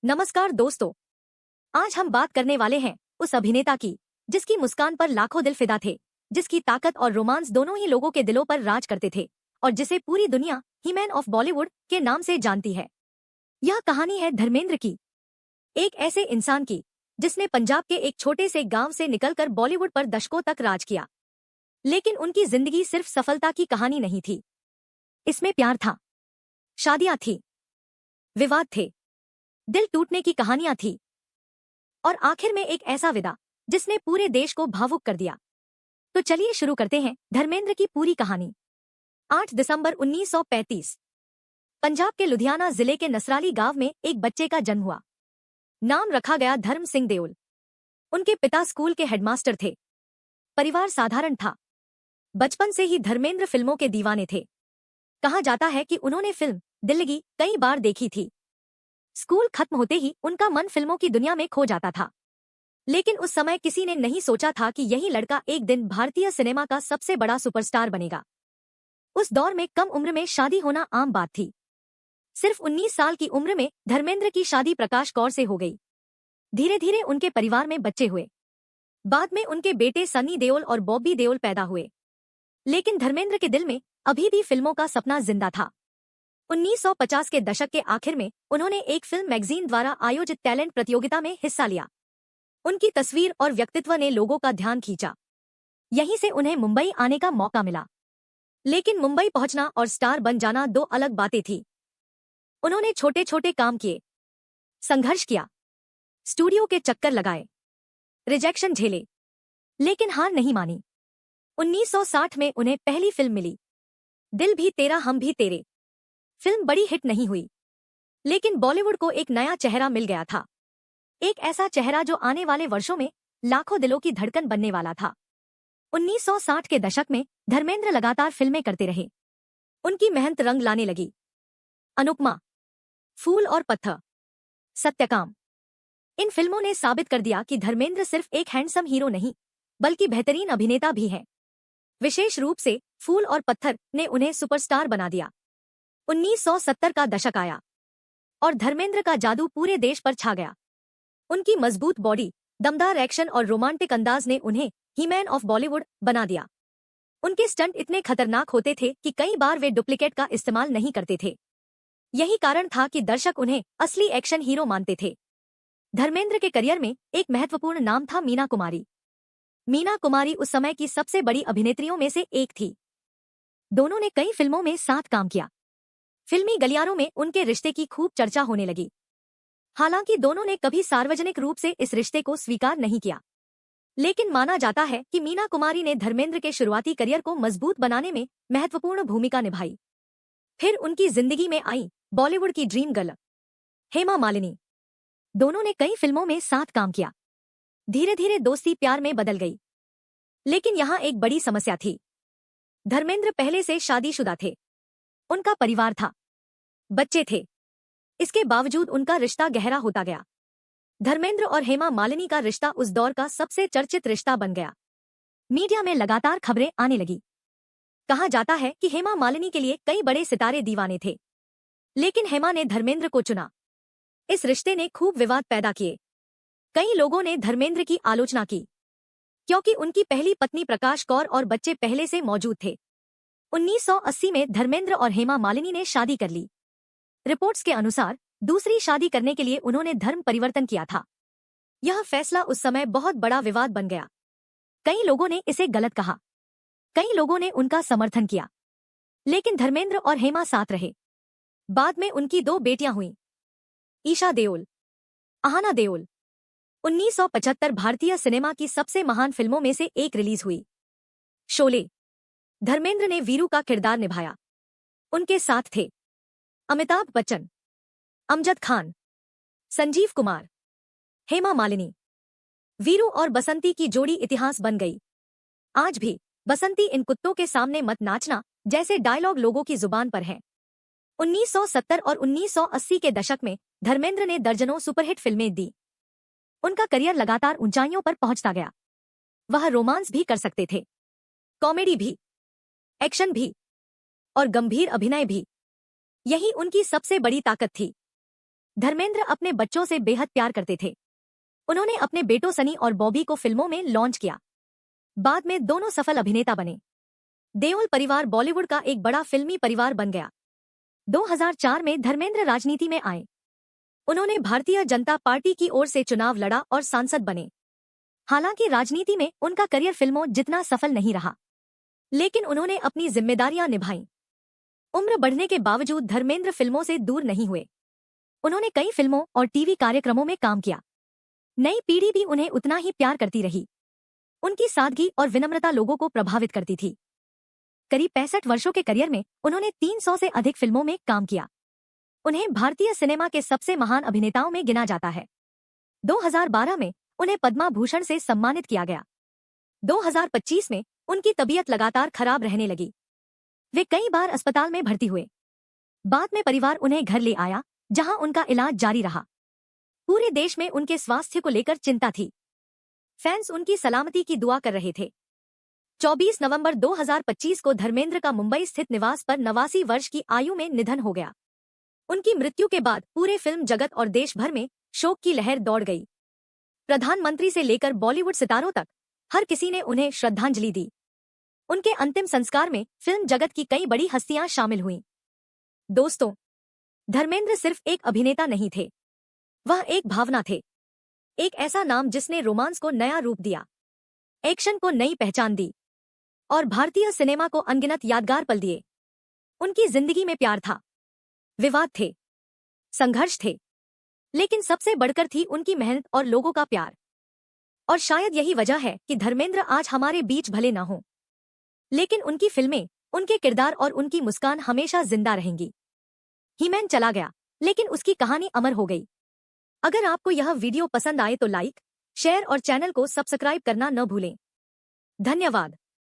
नमस्कार दोस्तों। आज हम बात करने वाले हैं उस अभिनेता की जिसकी मुस्कान पर लाखों दिल फिदा थे, जिसकी ताकत और रोमांस दोनों ही लोगों के दिलों पर राज करते थे और जिसे पूरी दुनिया हीमैन ऑफ बॉलीवुड के नाम से जानती है। यह कहानी है धर्मेंद्र की, एक ऐसे इंसान की जिसने पंजाब के एक छोटे से गांव से निकलकर बॉलीवुड पर दशकों तक राज किया। लेकिन उनकी जिंदगी सिर्फ सफलता की कहानी नहीं थी। इसमें प्यार था, शादियां थी, विवाद थे, दिल टूटने की कहानियां थी और आखिर में एक ऐसा विदा जिसने पूरे देश को भावुक कर दिया। तो चलिए शुरू करते हैं धर्मेंद्र की पूरी कहानी। 8 दिसंबर 1935 पंजाब के लुधियाना जिले के नसराली गांव में एक बच्चे का जन्म हुआ। नाम रखा गया धर्म सिंह देओल। उनके पिता स्कूल के हेडमास्टर थे। परिवार साधारण था। बचपन से ही धर्मेंद्र फिल्मों के दीवाने थे। कहा जाता है कि उन्होंने फिल्म दिल्लगी कई बार देखी थी। स्कूल खत्म होते ही उनका मन फिल्मों की दुनिया में खो जाता था। लेकिन उस समय किसी ने नहीं सोचा था कि यही लड़का एक दिन भारतीय सिनेमा का सबसे बड़ा सुपरस्टार बनेगा। उस दौर में कम उम्र में शादी होना आम बात थी। सिर्फ 19 साल की उम्र में धर्मेंद्र की शादी प्रकाश कौर से हो गई। धीरे धीरे उनके परिवार में बच्चे हुए। बाद में उनके बेटे सनी देओल और बॉबी देओल पैदा हुए। लेकिन धर्मेंद्र के दिल में अभी भी फिल्मों का सपना जिंदा था। 1950 के दशक के आखिर में उन्होंने एक फिल्म मैगजीन द्वारा आयोजित टैलेंट प्रतियोगिता में हिस्सा लिया। उनकी तस्वीर और व्यक्तित्व ने लोगों का ध्यान खींचा। यहीं से उन्हें मुंबई आने का मौका मिला। लेकिन मुंबई पहुंचना और स्टार बन जाना दो अलग बातें थी। उन्होंने छोटे छोटे काम किए, संघर्ष किया, स्टूडियो के चक्कर लगाए, रिजेक्शन झेले, लेकिन हार नहीं मानी। 1960 में उन्हें पहली फिल्म मिली, दिल भी तेरा हम भी तेरे। फिल्म बड़ी हिट नहीं हुई, लेकिन बॉलीवुड को एक नया चेहरा मिल गया था। एक ऐसा चेहरा जो आने वाले वर्षों में लाखों दिलों की धड़कन बनने वाला था। 1960 के दशक में धर्मेंद्र लगातार फिल्में करते रहे। उनकी मेहनत रंग लाने लगी। अनुपमा, फूल और पत्थर, सत्यकाम, इन फिल्मों ने साबित कर दिया कि धर्मेंद्र सिर्फ एक हैंडसम हीरो नहीं, बल्कि बेहतरीन अभिनेता भी हैं। विशेष रूप से फूल और पत्थर ने उन्हें सुपरस्टार बना दिया। 1970 का दशक आया और धर्मेंद्र का जादू पूरे देश पर छा गया। उनकी मजबूत बॉडी, दमदार एक्शन और रोमांटिक अंदाज ने उन्हें हीमैन ऑफ बॉलीवुड बना दिया। उनके स्टंट इतने खतरनाक होते थे कि कई बार वे डुप्लीकेट का इस्तेमाल नहीं करते थे। यही कारण था कि दर्शक उन्हें असली एक्शन हीरो मानते थे। धर्मेंद्र के करियर में एक महत्वपूर्ण नाम था मीना कुमारी। मीना कुमारी उस समय की सबसे बड़ी अभिनेत्रियों में से एक थी। दोनों ने कई फिल्मों में साथ काम किया। फिल्मी गलियारों में उनके रिश्ते की खूब चर्चा होने लगी। हालांकि दोनों ने कभी सार्वजनिक रूप से इस रिश्ते को स्वीकार नहीं किया, लेकिन माना जाता है कि मीना कुमारी ने धर्मेंद्र के शुरुआती करियर को मजबूत बनाने में महत्वपूर्ण भूमिका निभाई। फिर उनकी जिंदगी में आई बॉलीवुड की ड्रीम गर्ल हेमा मालिनी। दोनों ने कई फिल्मों में साथ काम किया। धीरे धीरे दोस्ती प्यार में बदल गई। लेकिन यहाँ एक बड़ी समस्या थी। धर्मेंद्र पहले से शादीशुदा थे। उनका परिवार था, बच्चे थे। इसके बावजूद उनका रिश्ता गहरा होता गया। धर्मेंद्र और हेमा मालिनी का रिश्ता उस दौर का सबसे चर्चित रिश्ता बन गया। मीडिया में लगातार खबरें आने लगी। कहा जाता है कि हेमा मालिनी के लिए कई बड़े सितारे दीवाने थे, लेकिन हेमा ने धर्मेंद्र को चुना। इस रिश्ते ने खूब विवाद पैदा किए। कई लोगों ने धर्मेंद्र की आलोचना की, क्योंकि उनकी पहली पत्नी प्रकाश कौर और बच्चे पहले से मौजूद थे। 1980 में धर्मेंद्र और हेमा मालिनी ने शादी कर ली। रिपोर्ट्स के अनुसार दूसरी शादी करने के लिए उन्होंने धर्म परिवर्तन किया था। यह फैसला उस समय बहुत बड़ा विवाद बन गया। कई लोगों ने इसे गलत कहा, कई लोगों ने उनका समर्थन किया, लेकिन धर्मेंद्र और हेमा साथ रहे। बाद में उनकी 2 बेटियां हुईं, ईशा देओल, आहाना देओल। 1975 भारतीय सिनेमा की सबसे महान फिल्मों में से एक रिलीज हुई, शोले। धर्मेंद्र ने वीरू का किरदार निभाया। उनके साथ थे अमिताभ बच्चन, अमजद खान, संजीव कुमार, हेमा मालिनी। वीरू और बसंती की जोड़ी इतिहास बन गई। आज भी बसंती इन कुत्तों के सामने मत नाचना जैसे डायलॉग लोगों की जुबान पर हैं। 1970 और 1980 के दशक में धर्मेंद्र ने दर्जनों सुपरहिट फिल्में दी। उनका करियर लगातार ऊंचाइयों पर पहुंचता गया। वह रोमांस भी कर सकते थे, कॉमेडी भी, एक्शन भी और गंभीर अभिनय भी। यही उनकी सबसे बड़ी ताकत थी। धर्मेंद्र अपने बच्चों से बेहद प्यार करते थे। उन्होंने अपने बेटों सनी और बॉबी को फिल्मों में लॉन्च किया। बाद में दोनों सफल अभिनेता बने। देओल परिवार बॉलीवुड का एक बड़ा फिल्मी परिवार बन गया। 2004 में धर्मेंद्र राजनीति में आए। उन्होंने भारतीय जनता पार्टी की ओर से चुनाव लड़ा और सांसद बने। हालांकि राजनीति में उनका करियर फिल्मों जितना सफल नहीं रहा, लेकिन उन्होंने अपनी जिम्मेदारियां निभाईं। उम्र बढ़ने के बावजूद धर्मेंद्र फिल्मों से दूर नहीं हुए। उन्होंने कई फिल्मों और टीवी कार्यक्रमों में काम किया। नई पीढ़ी भी उन्हें उतना ही प्यार करती रही। उनकी सादगी और विनम्रता लोगों को प्रभावित करती थी। करीब 65 वर्षों के करियर में उन्होंने 300 से अधिक फिल्मों में काम किया। उन्हें भारतीय सिनेमा के सबसे महान अभिनेताओं में गिना जाता है। 2012 में उन्हें पद्मा भूषण से सम्मानित किया गया। 2025 में उनकी तबीयत लगातार खराब रहने लगी। वे कई बार अस्पताल में भर्ती हुए। बाद में परिवार उन्हें घर ले आया, जहां उनका इलाज जारी रहा। पूरे देश में उनके स्वास्थ्य को लेकर चिंता थी। फैंस उनकी सलामती की दुआ कर रहे थे। 24 नवंबर 2025 को धर्मेंद्र का मुंबई स्थित निवास पर 89 वर्ष की आयु में निधन हो गया। उनकी मृत्यु के बाद पूरे फिल्म जगत और देश भर में शोक की लहर दौड़ गई। प्रधानमंत्री से लेकर बॉलीवुड सितारों तक हर किसी ने उन्हें श्रद्धांजलि दी। उनके अंतिम संस्कार में फिल्म जगत की कई बड़ी हस्तियां शामिल हुईं। दोस्तों, धर्मेंद्र सिर्फ एक अभिनेता नहीं थे, वह एक भावना थे। एक ऐसा नाम जिसने रोमांस को नया रूप दिया, एक्शन को नई पहचान दी और भारतीय सिनेमा को अनगिनत यादगार पल दिए। उनकी जिंदगी में प्यार था, विवाद थे, संघर्ष थे, लेकिन सबसे बढ़कर थी उनकी मेहनत और लोगों का प्यार। और शायद यही वजह है कि धर्मेंद्र आज हमारे बीच भले न हों, लेकिन उनकी फिल्में, उनके किरदार और उनकी मुस्कान हमेशा जिंदा रहेंगी। हीमैन चला गया, लेकिन उसकी कहानी अमर हो गई। अगर आपको यह वीडियो पसंद आए तो लाइक, शेयर और चैनल को सब्सक्राइब करना न भूलें। धन्यवाद।